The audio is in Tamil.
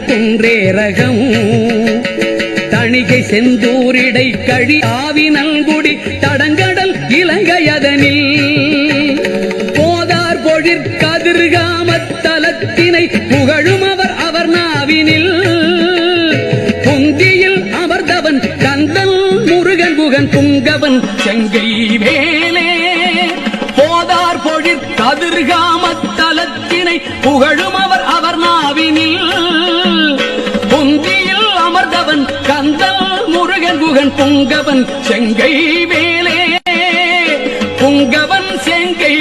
குன்றேரகம் தணிகை செந்தூரிடை கழி ஆவினல்குடி தடங்கடல் இலங்கையதனில் போதார் பொழிற்கதிர்காமத்தலத்தினை புகழும் அவர் நாவினில் பொந்தியில் அமர்ந்தவன் கந்தன் முருகன் குகன் புங்கவன் செங்கை வேலே போதார் பொழிற்கதிர்காமத்தலத்தினை புகழும் அவர் நாவினில் பொந்தியில் அமர்ந்தவன் கந்தன் முருகன் குகன் புங்கவன் செங்கை வேலே புங்கவன் செங்கை